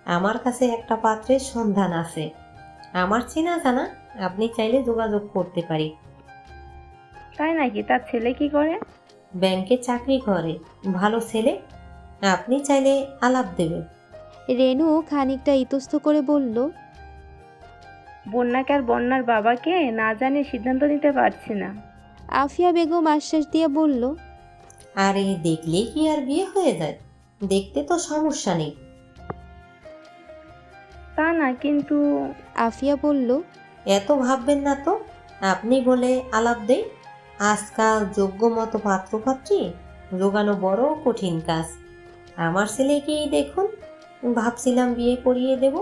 আমার কাছে একটা পাত্রের সন্ধান আছে। আমার চেনা জানা, আপনি চাইলে যোগাযোগ করতে পারি। তাই নাকি? তার ছেলে কি করে? ব্যাংকে চাকরি করে, ভালো ছেলে। আপনি চাইলে আলাপ দেবে। রেনু খানিকটা ইতস্ত করে বলল, বন্যাকে আর বন্যার বাবাকে না জানিয়ে সিদ্ধান্ত নিতে পারছি না। আফিয়া বেগম আশ্বাস দিয়ে বলল, আরে দেখলেই কি আর বিয়ে হয়ে যায়? দেখতে তো সমস্যা নেই। তা না, কিন্তু আফিয়া বলল, এত ভাববেন না তো। আপনি বলে আলাপ দেই। আজকাল যোগ্য মতো পাত্রপাত্রী জোগানো বড় কঠিন কাজ। আমার ছেলেকেই দেখুন। ভাবছিলাম বিয়ে করিয়ে দেব,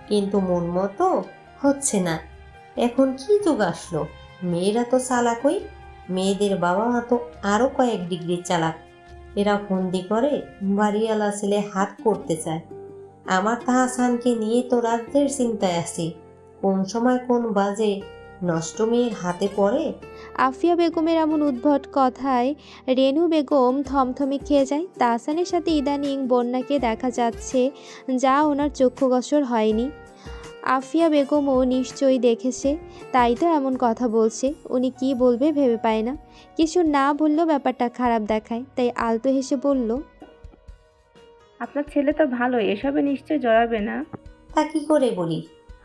কিন্তু মন মতো হচ্ছে না। এখন কি যুগ আসলো! মেয়েরা তো চালাকই। মেয়েদের বাবা মা তো আরও কয়েক ডিগ্রি চালাক। এরা ফন্দি করে বাড়িওয়ালা ছেলে হাত করতে চায়। আমার তাহসানকে নিয়ে তো রাজ্যের চিন্তায় আছি। কোন সময় কোন বাজে নষ্ট মেয়ের হাতে পড়ে। আফিয়া বেগমের এমন উদ্ভট কথায় রেনু বেগম থমথমে খেয়ে যায়। তাহসানের সাথে ইদানিং বন্যাকে দেখা যাচ্ছে, যা ওনার চক্ষুগোচর হয়নি। আফিয়া বেগমও নিশ্চয়ই দেখেছে, তাই তো এমন কথা বলছে। উনি কি বলবে ভেবে পায় না। কিছু না বললেও ব্যাপারটা খারাপ দেখায়, তাই আলতো হেসে বলল, আপনার ছেলে তো ভালো, এসবে নিশ্চয় জড়াবে না। তা কি করে বলি?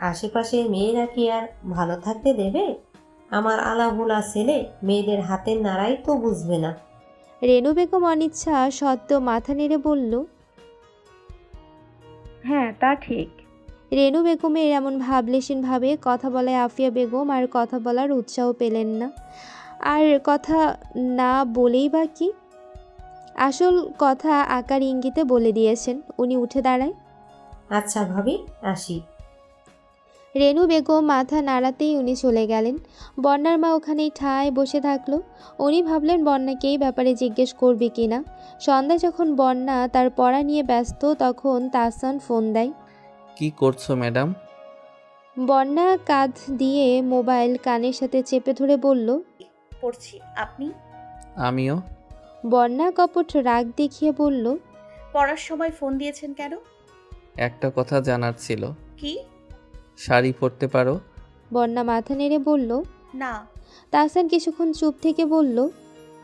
আশেপাশের মেয়েরা কি আর ভালো থাকতে দেবে? আমার আলাভোলা ছেলে মেয়েদের হাতের নাড়াই তো বুঝবে না। রেনু বেগম অনিচ্ছা সত্ত্বেও মাথা নেড়ে বলল। হ্যাঁ, তা ঠিক। রেনু বেগমের এমন ভাবলেশীনভাবে কথা বলায় আফিয়া বেগম আর কথা বলার উৎসাহ পেলেন না। আর কথা না বলেই বা কি? আসল কথা আকার ইঙ্গিতে বলে দিয়েছেন। উনি উঠে দাঁড়ায়। আচ্ছা ভাবি, আসি। রেনু বেগম মাথা নাড়াতেই উনি চলে গেলেন। বন্যার মা ওখানেই ঠায় বসে থাকলো। উনি ভাবলেন বন্যাকে এই ব্যাপারে জিজ্ঞেস করবে কিনা। সন্ধ্যায় যখন বন্যা তার পড়া নিয়ে ব্যস্ত, তখন তাহসান ফোন দেয়। কি করছো ম্যাডাম? বন্যা কাঁধ দিয়ে মোবাইল কানের সাথে চেপে ধরে বলল। পড়ছি। আপনি? আমিও। বন্যা কপট রাগ দেখিয়ে বলল, পড়ার সময় ফোন দিয়েছেন কেন? একটা কথা জানার ছিল। কি? শাড়ি পরতে পারো? বন্যা মাথা নেড়ে বলল। না। তাহসান কিছুক্ষণ চুপ থেকে বলল,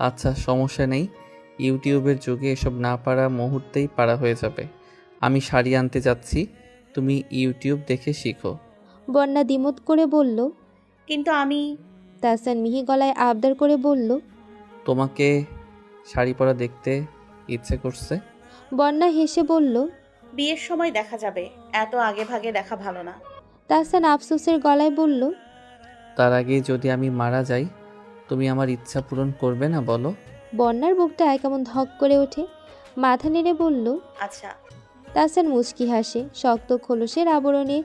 আচ্ছা, সমস্যা নেই। ইউটিউবের যুগে এসব না পারা মুহূর্তেই পারা হয়ে যাবে। আমি শাড়ি আনতে যাচ্ছি, তুমি ইউটিউব দেখে শিখো। বন্যা দ্বিমত করে বলল। কিন্তু আমি। তাহসান মিহি গলায় আবদার করে বলল। তোমাকে শাড়ি পরা দেখতে ইচ্ছে করছে। বন্যা হেসে বলল। বিয়ের সময় দেখা যাবে, এত আগে ভাগে দেখা ভালো না। তাহসান আফসোসের গলায় বলল। তার আগে যদি আমি মারা যাই, তুমি আমার ইচ্ছা পূরণ করবে না বলো? বন্যার বুকটা কেমন ধক করে ওঠে। মাথা নেড়ে বলল। আচ্ছা। তাহসান মুচকি হাসে। শক্ত খোলসের আবরণে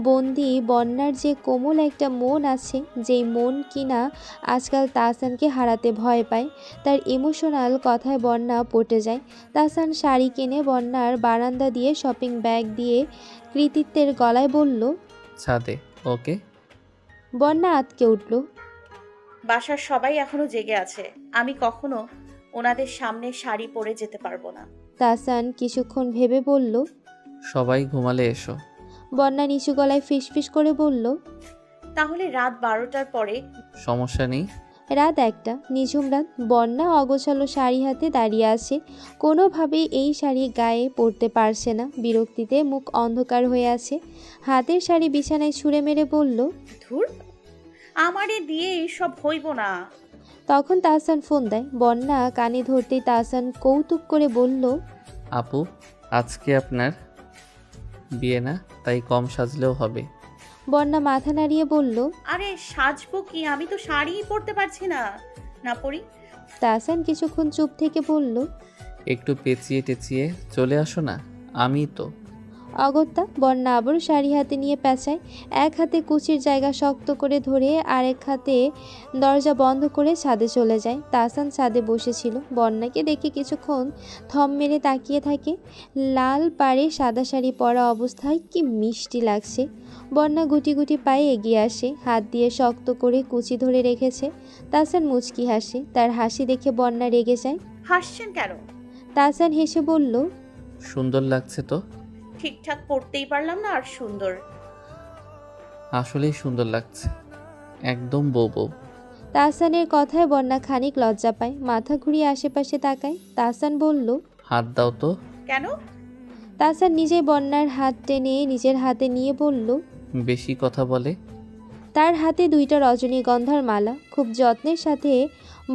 বন্দি বন্যার যে কোমল একটা মন আছে, যেই মন কিনা আজকাল তাহসানকে হারাতে ভয় পায়, তার ইমোশনাল কথায় বন্যা পটে যায়। তাহসান শাড়ি কিনে বন্যার বারান্দা দিয়ে শপিং ব্যাগ দিয়ে কৃতিত্বের গলায় বলল। ছাদে। ওকে। বন্যা আতকে উঠল। বাসার সবাই এখনো জেগে আছে, আমি কখনো ওনাদের সামনে শাড়ি পরে যেতে পারবো না। তাহসান কিছুক্ষণ ভেবে বলল। সবাই ঘুমালে এসো। বন্যা নিচু গলায় ফিসফিস করে বলল। তাহলে রাত 12টার পরে। সমস্যা নেই। রাত 1টা, নিঝুম রাত। বন্যা অগোছালো শাড়ি হাতে দাঁড়িয়ে আছে। কোনোভাবেই এই শাড়ি গায়ে পরতে পারছে না। বিরক্তিতে মুখ অন্ধকার হয়ে আছে। হাতের শাড়ি বিছানায় ছুঁড়ে মেরে বলল। ধুর, আমারে দিয়ে এইসব হইব না। তখন তাহসান ফোন দেয়। বন্যা কানে ধরতেই তাহসান কৌতুক করে বলল। আপু, আজকে আপনার বিয়ে না, তাই কম সাজলেও হবে। বন্যা মাথা নাড়িয়ে বলল। আরে সাজবো কি, আমি তো শাড়িই পরতে পারছি না। না পরি। তাহসান কিছুক্ষণ চুপ থেকে বলল। একটু পেঁচিয়ে টেচিয়ে চলে আসো না, আমি তো। অগত্যা। বন্যা আবার শাড়ি হাতে নিয়ে পেঁচায়। এক হাতে কুচির জায়গা শক্ত করে ধরে আরেক হাতে দরজা বন্ধ করে ছাদে চলে যায়। তাহসান ছাদে বসেছিল। বন্যাকে দেখে কিছুক্ষণ থম মেরে তাকিয়ে থাকে। লাল পাড়ে সাদা শাড়ি পরা অবস্থায় কি মিষ্টি লাগছে। বন্যা গুটি গুটি পায়ে এগিয়ে আসে, হাত দিয়ে শক্ত করে কুচি ধরে রেখেছে। তাহসান মুচকি হাসে। তার হাসি দেখে বন্যা রেগে যায়। হাসছেন কেন? তাহসান হেসে বলল। সুন্দর লাগছে তো। ঠিকঠাক পড়তেই পারলাম না, আর সুন্দর। আসলেই সুন্দর লাগছে, একদম বউ বউ। তাহসানের কথায় বন্যা খানিক লজ্জা পায়, মাথা ঘুরিয়ে আশেপাশে তাকায়। তাহসান বলল, হাত দাও তো। কেন? তাহসান নিজেই বন্যার হাত টেনে নিজের হাতে নিয়ে বলল। বেশি কথা বলে। তার হাতে 2টা রজনীগন্ধার মালা খুব যত্নের সাথে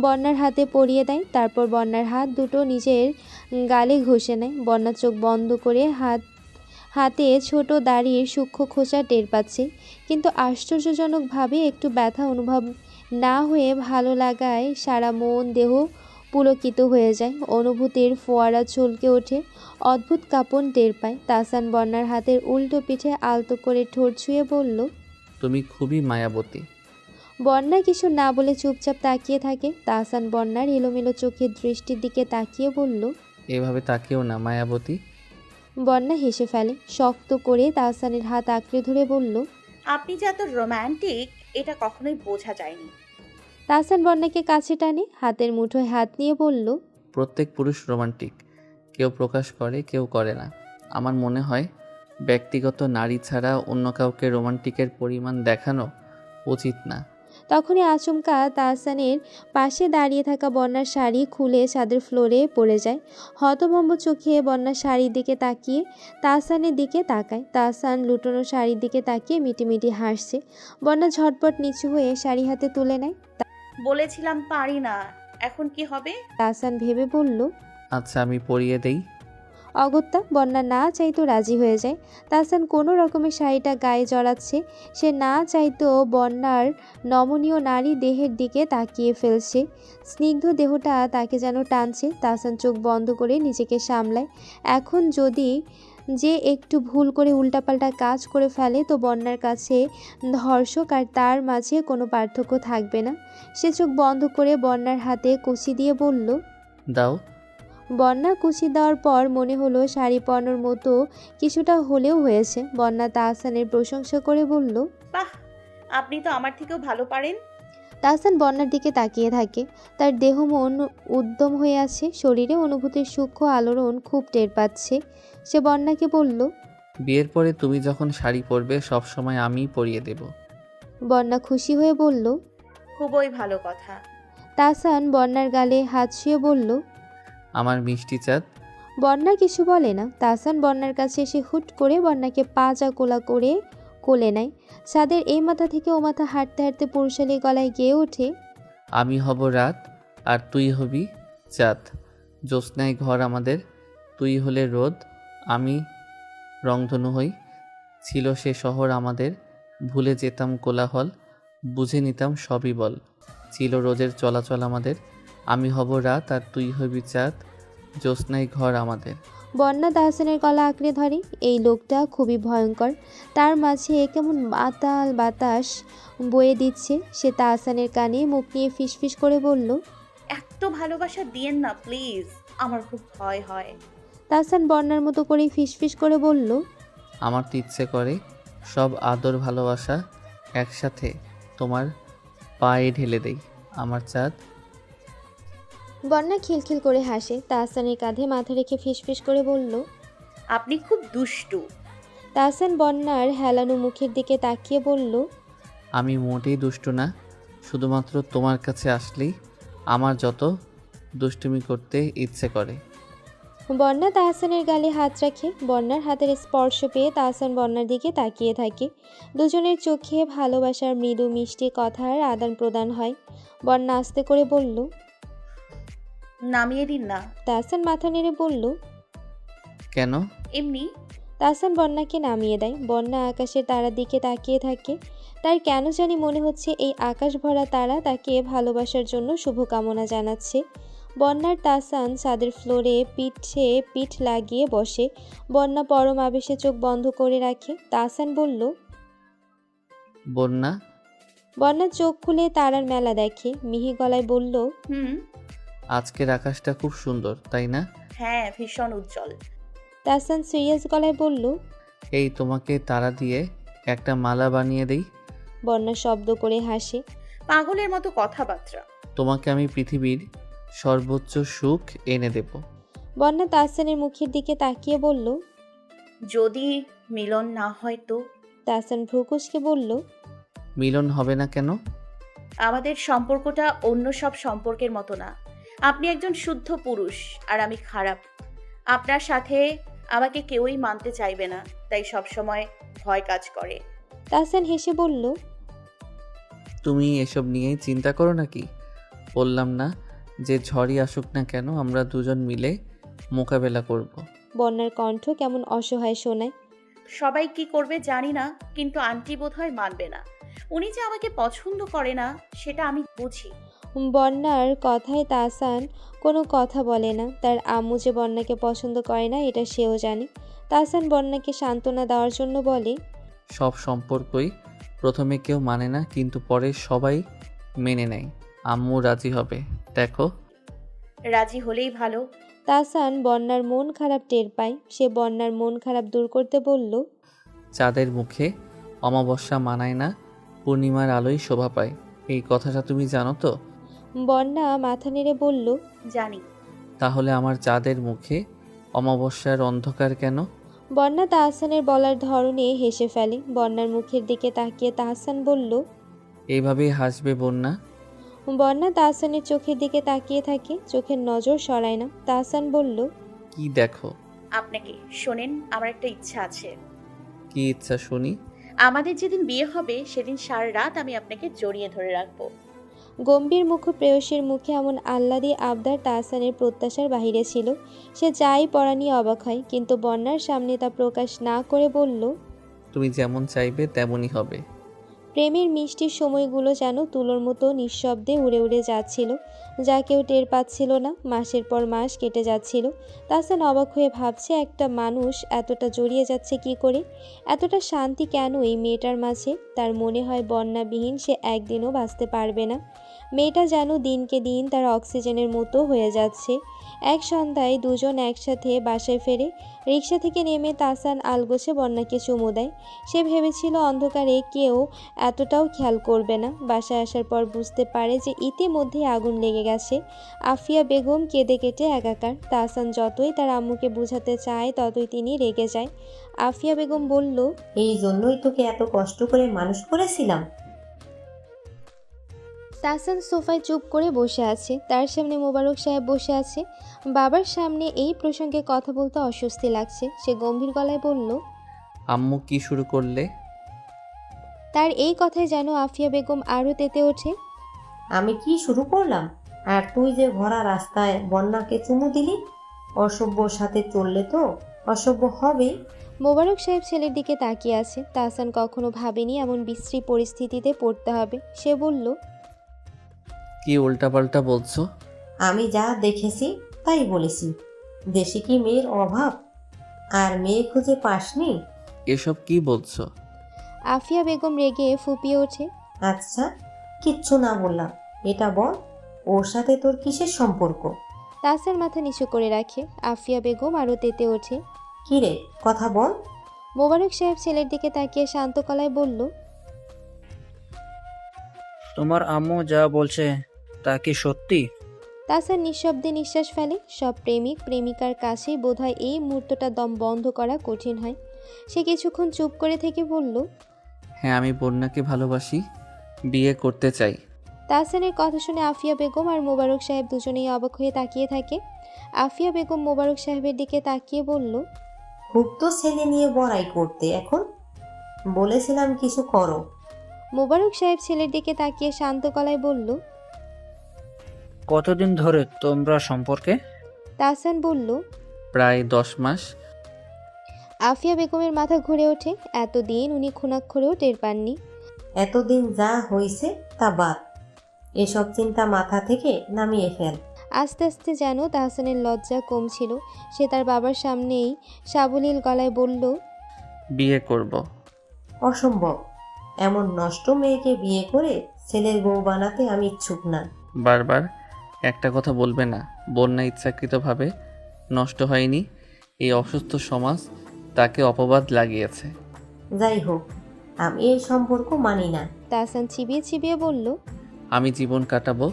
বন্যার হাতে পরিয়ে দেয়। তারপর বন্যার হাত দুটো নিজের গালে ঘষে নেয়। বন্যা চোখ বন্ধ করে হাতে ছোট দাড়ির সূক্ষ্ম খোঁচা টের পাচ্ছে, কিন্তু আশ্চর্যজনকভাবে একটু ব্যথা অনুভব না হয়ে ভালো লাগায় সারা মন দেহ পুলকিত হয়ে যায়। অনুভূতির ফোয়ারা চলকে ওঠে, অদ্ভুত কাঁপন টের পায়। তাহসান বন্যার হাতের উল্টো পিঠে আলতো করে ঠোঁট ছুঁয়ে বলল। তুমি খুবই মায়াবতী। বন্যা কিছু না বলে চুপচাপ তাকিয়ে থাকে। তাহসান বন্যার এলোমেলো চোখের দৃষ্টির দিকে তাকিয়ে বলল। এভাবে তাকেও না মায়াবতী। বন্যা হেসে ফেলে, শক্ত করে তাহসানের হাত আঁকড়ে ধরে বলল। আপনি যে এত রোম্যান্টিক এটা কখনোই বোঝা যায়নি। তাহসান বন্যাকে কাছে টানে, হাতের মুঠোয় হাত নিয়ে বলল। প্রত্যেক পুরুষ রোমান্টিক, কেউ প্রকাশ করে কেউ করে না। আমার মনে হয় ব্যক্তিগত নারী ছাড়া অন্য কাউকে রোমান্টিকের পরিমাণ দেখানো উচিত না। তখনই আচমকা তাহসানের পাশে দাঁড়িয়ে থাকা বন্যার শাড়ি খুলে ছাদের ফ্লোরে পড়ে যায়। হতভম্ব চোখে বন্যার শাড়ির দিকে তাকিয়ে তাহসানের দিকে তাকায়। তাহসান লুটোনো শাড়ির দিকে তাকিয়ে মিটিমিটি হাসছে। বন্যা ঝটপট নিচু হয়ে শাড়ি হাতে তুলে নেয়। বলেছিলাম পারি না, এখন কি হবে? তাহসান ভেবে বলল। আচ্ছা আমি পরিয়ে দেই। অগত্যা বন্যা না চাইতো রাজি হয়ে যায়। তাহসান কোনো রকমের শাড়িটা গায়ে জড়াচ্ছে। সে না চাইতো বন্যার নমনীয় নারী দেহের দিকে তাকিয়ে ফেলছে। স্নিগ্ধ দেহটা তাকে যেন টানছে। তাহসান চোখ বন্ধ করে নিজেকে সামলায়। এখন যদি যে একটু ভুল করে উল্টাপাল্টা কাজ করে ফেলে তো বন্যার কাছে ধর্ষক আর তার মাঝে কোনো পার্থক্য থাকবে না। সে চোখ বন্ধ করে বন্যার হাতে কুচি দিয়ে বলল। দাও। বন্যা কুচি দেওয়ার পর মনে হলো শাড়ি পরানোর মতো কিছুটা হলেও হয়েছে। বন্যা তাহসানের প্রশংসা করে বলল। বাহ, আপনি তো আমার থেকেও ভালো পারেন। তাহসান বন্যার দিকে তাকিয়ে থাকে। তার দেহ মন উদ্যম হয়ে আছে, শরীরে অনুভূতির সূক্ষ্ম আলোড়ন খুব টের পাচ্ছে। সে বন্যাকে বলল। বিয়ের পরে তুমি যখন শাড়ি পরবে সব সময় আমিই পরিয়ে দেব। বন্যা খুশি হয়ে বলল। খুবই ভালো কথা। তাহসান বন্যার গালে হাত ছুঁয়ে বলল। আমার মিষ্টি চাঁদ। বন্যা কিছু বলে না। তাহসান বন্যার কাছে এসে হুট করে বন্যাকে পাজা কোলা করে কোলে নেয়। ছাদের এই মাথা থেকে ও মাথা হাঁটতে হাঁটতে পুরুষালী গলায় গেয়ে ওঠে। আমি হব রাত আর তুই হবি চাঁদ। জ্যোৎস্নায় ঘর আমাদের, তুই হলে রোদ, আমি রংধনু হই। ছিল সে শহর আমাদের, ভুলে যেতাম কোলাহল, বুঝে নিতাম সবই বল। ছিল রোজের চলাচল আমাদের, আমি হব রাত আর তুই হবি চাঁদ। জ্যোৎস্নায় ঘর আমাদের। বন্যা তাহসানের গলা আঁকড়ে ধরে। এই লোকটা খুবই ভয়ঙ্কর। তার মাঝে কেমন মাতাল বাতাস বয়ে দিচ্ছে। সে তাহসানের কানে মুখ নিয়ে ফিসফিস করে বলল। এত ভালোবাসা দিয়েন না প্লিজ, আমার খুব ভয় হয়। তাহসান বন্যার মতো করে ফিসফিস করে বলল। আমার তো ইচ্ছে করে সব আদর ভালোবাসা একসাথে তোমার পায়ে ঢেলে দেই আমার চাঁদ। বন্যা খিলখিল করে হাসে। তাহসানের কাঁধে মাথা রেখে ফিসফিস করে বলল। আপনি খুব দুষ্টু। তাহসান বন্যার হেলানো মুখের দিকে তাকিয়ে বলল। আমি মোটেই দুষ্টু না, শুধুমাত্র তোমার কাছে আসলেই আমার যত দুষ্টুমি করতে ইচ্ছে করে। বন্যা তাহসানের গালে হাত রাখে। বন্যার হাতের স্পর্শ পেয়ে তাহসান বন্যার দিকে তাকিয়ে থাকে। দুজনের চোখে ভালোবাসার মৃদু মিষ্টি কথার আদান প্রদান হয়। বন্যা আস্তে করে বলল। নামিয়ে দিন না। তাহসান মাথা নেড়ে বলল। কেন? এমনি। তাহসান বন্যাকে নামিয়ে দেয়। বন্যা আকাশের তারার দিকে তাকিয়ে থাকে। তার কেন জানি মনে হচ্ছে এই আকাশ ভরা তারা তাকে ভালোবাসার জন্য শুভকামনা জানাচ্ছে। বন্যার তাহসান ছাদের ফ্লোরে পিঠে পিঠ লাগিয়ে বসে। বন্যা পরম আবেশে চোখ বন্ধ করে রাখে। তাহসান বলল। বন্যা। বন্যা চোখ খুলে তারার মেলা দেখে, মিহি গলায় বলল। আজকের আকাশটা খুব সুন্দর তাই না? হ্যাঁ, ভীষণ উজ্জ্বল। তাহসান সিরিয়াস গলায় বলল। এই তোমাকে তারা দিয়ে একটা মালা বানিয়ে দেই। বন্যা শব্দ করে হাসে। পাগলের মতো কথাবার্তা। তোমাকে আমি পৃথিবীর সর্বোচ্চ সুখ এনে দেব। বন্যা তাহসানের মুখের দিকে তাকিয়ে বলল। যদি মিলন না হয় তো? তাহসান ভ্রুকুচকে বলল, মিলন হবে না কেন? আমাদের সম্পর্কটা অন্য সব সম্পর্কের মতো না। আপনি একজন শুদ্ধ পুরুষ আর আমি খারাপ। আপনার সাথে আমাকে কেউই মানতে চাইবে না, তাই সবসময় ভয় কাজ করে। তাহসান হেসে বলল, তুমি এসব নিয়েই চিন্তা করো নাকি? বললাম না যে ঝড়ই আসুক না কেন আমরা দুজন মিলে মোকাবেলা করব। বন্যার কণ্ঠ কেমন অসহায় শোনায়। সবাই কি করবে জানি না, কিন্তু আন্টি বোধহয় মানবে না। উনি যে আমাকে পছন্দ করে না সেটা আমি বুঝি। বন্যার কথায় তাহসান কোনো কথা বলে না। তার আম্মু যে বন্যাকে পছন্দ করে না এটা সেও জানে। তাহসান বন্যাকে সান্ত্বনা দেওয়ার জন্য বলে, সব সম্পর্কই প্রথমে কেউ মানে না, কিন্তু পরে সবাই মেনে নেয়। আম্মু রাজি হবে, দেখো। রাজি হলেই ভালো। তাহসান বন্যার মন খারাপ টের পায়। সে বন্যার মন খারাপ দূর করতে বলল, চাঁদের মুখে অমাবস্যা মানায় না, পূর্ণিমার আলোয় শোভা পায়। এই কথাটা তুমি জানো তো? বন্যা মাথা নেড়ে বলল, জানি। তাহলে আমার চাঁদের মুখে অমাবস্যার অন্ধকার কেন? বন্যা তাহসানের বলার ধরনে হেসে ফেলে। বন্যার মুখের দিকে তাকিয়ে তাহসান বলল, এইভাবেই হাসবে বন্যা? বন্যা তাহসানের চোখের দিকে তাকিয়ে থাকে, চোখের নজর সরায় না। তাহসান বলল, কি দেখো? আপনাকে শোনেন, আমার একটা ইচ্ছা আছে। কি ইচ্ছা শুনি? আমাদের যেদিন বিয়ে হবে সেদিন সারা রাত আমি আপনাকে জড়িয়ে ধরে রাখবো। গম্ভীর মুখ প্রেয়সীর মুখে এমন আহ্লাদী আবদার তাহসানের প্রত্যাশার বাহিরে ছিল। সে যাই পড়া নিয়ে অবাক হয়, কিন্তু বন্যার সামনে তা প্রকাশ না করে বলল, তুমি যেমন চাইবে তেমনই হবে। প্রেমের মিষ্টি সময়গুলো যেন তুলোর মতো নিঃশব্দে উড়ে উড়ে যাচ্ছিল, যা কেউ টের পাচ্ছিল না। মাসের পর মাস কেটে যাচ্ছিল। তাহসান অবাক হয়ে ভাবছে, একটা মানুষ এতটা জড়িয়ে যাচ্ছে কি করে? এতটা শান্তি কেন এই মেয়েটার মাঝে? তার মনে হয় বন্যাবিহীন সে একদিনও বাঁচতে পারবে না। মেয়েটা যেন দিনকে দিন তার অক্সিজেনের মতো হয়ে যাচ্ছে। এক সন্ধ্যায় দুজন একসাথে বাসায় ফেরে। রিক্সা থেকে নেমে তাহসান আলগোছে বন্যাকে চুমু দেয়। সে ভেবেছিল অন্ধকারে কেউ এতটাও খেয়াল করবে না। বাসায় আসার পর বুঝতে পারে যে ইতিমধ্যেই আগুন লেগে গেছে। আফিয়া বেগম কেঁদে কেটে একাকার। তাহসান যতই তার আম্মুকে বোঝাতে চায় ততই তিনি রেগে যায়। আফিয়া বেগম বলল, এই জন্যই তোকে এত কষ্ট করে মানুষ করেছিলাম। তাহসান সোফায় চুপ করে বসে আছে। তার সামনে মোবারক সাহেব বসে আছে। বাবার সামনে এই প্রসঙ্গে কথা বলতে অস্বস্তি লাগছে। সে গম্ভীর গলায় বলল, আম্মু কি শুরু করলে? তার এই কথায় যেন আফিয়া বেগম আরও তেতে ওঠে। আমি কি শুরু করলাম? আর তুই যে ভরা রাস্তায় বন্যাকে চুমু দিলি। অসভ্যর সাথে চললে তো অসভ্য হবেই। মোবারক সাহেব ছেলের দিকে তাকিয়ে আছে। তাহসান কখনো ভাবেনি এমন বিশ্রী পরিস্থিতিতে পড়তে হবে। সে বলল, কি উল্টাপাল্টা বলছো? আমি যা দেখেছি তাই বলেছি। দেশে কি মেয়ের অভাব? আর মেয়ে খুঁজে পাসনি? এসব কি বলছো? আফিয়া বেগম রেগে ফুপিয়ে ওঠে। আচ্ছা, কিচ্ছু না বললাম। এটা বল, ওর সাথে তোর কিসের সম্পর্ক? তাহসান মাথা নিচু করে রাখে। আফিয়া বেগম আরও তেতে ওঠে। কি রে, কথা বল। মোবারক সাহেব ছেলের দিকে তাকিয়ে শান্ত গলায় বলল, তোমার আম্মু যা বলছে তা কি সত্যি? তাহসান নিঃশব্দে নিঃশ্বাস ফেলে। সব প্রেমিক প্রেমিকার কাছেই বোধহয় এই মুহূর্তটা দম বন্ধ করা কঠিন হয়। সে কিছুক্ষণ চুপ করে থেকে বলল, হ্যাঁ, আমি বন্যাকে ভালোবাসি, বিয়ে করতে চাই। তাহসানের কথা শুনে আফিয়া বেগম আর মোবারক সাহেব দুজনেই অবাক হয়ে তাকিয়ে থাকে। আফিয়া বেগম মোবারক সাহেবের দিকে তাকিয়ে বলল, খুব তো ছেলে নিয়ে বড়াই করতে এখন। বলেছিলাম কিছু করো। মোবারক সাহেব ছেলের দিকে তাকিয়ে শান্ত গলায় বলল, কতদিন ধরে তোমরা সম্পর্কে? তাহসান বলল। প্রায় 10 মাস। আফিয়া বেগমের মাথা ঘুরে ওঠে। এতদিন উনি খুনাক্ষরেও টের পাননি। এতদিন যা হয়েছে তা বাদ। এসব চিন্তা মাথা থেকে নামিয়ে ফেল। আস্তে আস্তে যেন তাহসানের লজ্জা কমছিল। সে তার বাবার সামনেই সাবলীল গলায় বলল, বিয়ে করব। অসম্ভব। এমন নষ্ট মেয়েকে বিয়ে করে ছেলের বউ বানাতে আমি ইচ্ছুক না। বারবার একটা কথা বলবে না। বন্যা ইচ্ছাকৃতভাবে নষ্ট হয়নি। এই অসুস্থ সমাজ তাকে অপবাদ লাগিয়েছে। যাই হোক, আমি এই সম্পর্ক মানি না। তাহসান চিবিয়ে চিবিয়ে বলল। আমি জীবন কাটাবো,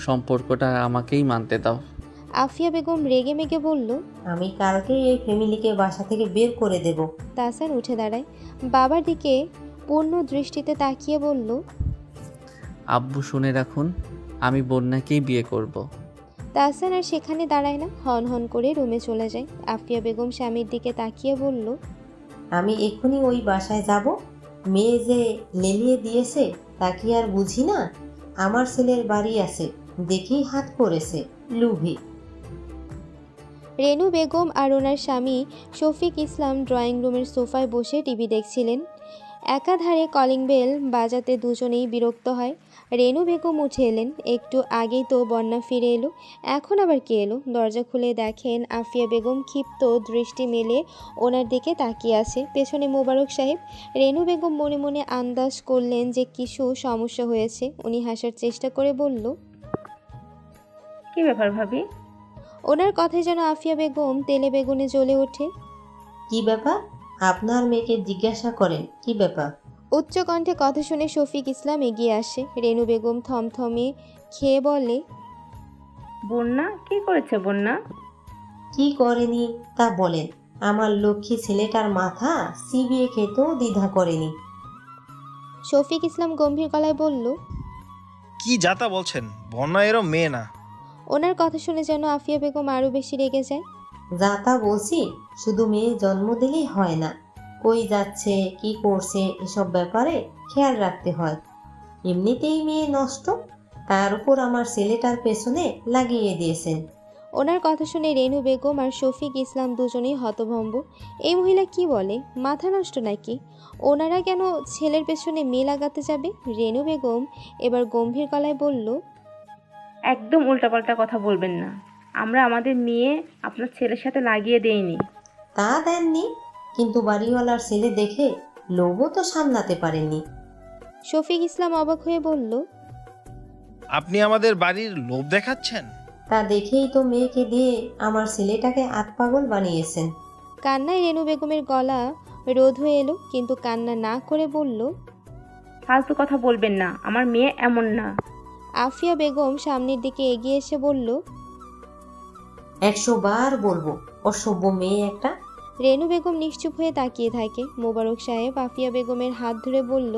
সম্পর্কটা আমাকেই মানতে দাও। আফিয়া বেগম রেগে মেগে বলল। আমি কালকেই এই ফ্যামিলিকে বাসা থেকে বের করে দেব। তাহসান উঠে দাঁড়ায়, বাবার দিকে পূর্ণ দৃষ্টিতে তাকিয়ে বলল। আব্বু শুনে রাখুন, আমি বন্যাকেই বিয়ে করব। তাহসান আর সেখানে দাঁড়ায় না, হন হন করে রুমে চলে যায়। আফিয়া বেগম স্বামীর দিকে তাকিয়ে বলল। আমি এক্ষুনি ওই বাসায় যাব। মেয়ে যে লেলিয়ে দিয়েছে তা কি আর বুঝি না? আমার ছেলের বাড়ি আছে দেখেই হাত করেছে, লুভি। রেনু বেগম আর ওনার স্বামী শফিক ইসলাম ড্রয়িং রুমের সোফায় বসে টিভি দেখছিলেন। একাধারে কলিং বেল বাজাতে দুজনেই বিরক্ত হয়। রেনু বেগম উঠে এলেন, একটু আগেই তো বন্যা ফিরে এলো, এখন আবার কে এলো? দরজা খুলে দেখেন আফিয়া বেগম ক্ষিপ্ত দৃষ্টি মেলে ওনার দিকে তাকিয়ে আছে, পেছনে মোবারক সাহেব। রেনু বেগম মনে মনে আন্দাজ করলেন যে কিছু সমস্যা হয়েছে। উনি হাসার চেষ্টা করে বলল। কি ব্যাপার ভাবি? ওনার কথায় যেন আফিয়া বেগম তেলে বেগুনে জ্বলে ওঠে। কি ব্যাপার? আপনার মেয়েকে জিজ্ঞাসা করেন কি ব্যাপার। উচ্চ কণ্ঠে কথা শুনে শফিক ইসলাম এগিয়ে আসে। রেনু বেগম থমথমে খেয়ে বলে। বন্যা কি করেছে বন্যা? কি করেনি তা বলেন। আমার লক্ষ্মী ছেলেটার মাথা চিবিয়ে খেতেও দ্বিধা করেনি। শফিক ইসলাম গম্ভীর গলায় বলল। কি যাতা বলছেন? বন্যা এরম মেয়ে না। ওনার কথা শুনে যেন আফিয়া বেগম আরও বেশি রেগে যায়। যা তা বলছি, শুধু মেয়ে জন্ম দিলেই হয় না, কই যাচ্ছে কি করছে এসব ব্যাপারে খেয়াল রাখতে হয়। এমনিতেই মেয়ে নষ্ট, তার উপর আমার ছেলেটার পেছনে লাগিয়ে দিয়েছেন। ওনার কথা শুনে রেনু বেগম আর শফিক ইসলাম দুজনেই হতভম্ব। এই মহিলা কি বলে? মাথা নষ্ট নাকি? ওনারা কেন ছেলের পেছনে মেয়ে লাগাতে যাবে? রেনু বেগম এবার গম্ভীর গলায় বলল। একদম উল্টাপাল্টা কথা বলবেন না। আমরা আমাদের মেয়ে আপনার ছেলের সাথে লাগিয়ে দেইনি। তা দেননি, কিন্তু বাড়িওয়ালার ছেলে দেখে লোভও তো সামলাতে পারেননি। শফিক ইসলাম অবাক হয়ে বলল। আপনি আমাদের বাড়ির লোভ দেখাচ্ছেন? তা দেখেই তো মেয়েকে দিয়ে আমার ছেলেটাকে আতপাগল বানিয়েছেন। কান্নায় রেনু বেগমের গলা রোধ হয়ে এলো, কিন্তু কান্না না করে বলল। ফালতু কথা বলবেন না, আমার মেয়ে এমন না। আফিয়া বেগম সামনের দিকে এগিয়ে এসে বলল। 100 বার বলবো, অসভ্য মেয়ে একটা। রেনু বেগম নিশ্চুপ হয়ে তাকিয়ে থাকে। মোবারক সাহেব আফিয়া বেগমের হাত ধরে বলল।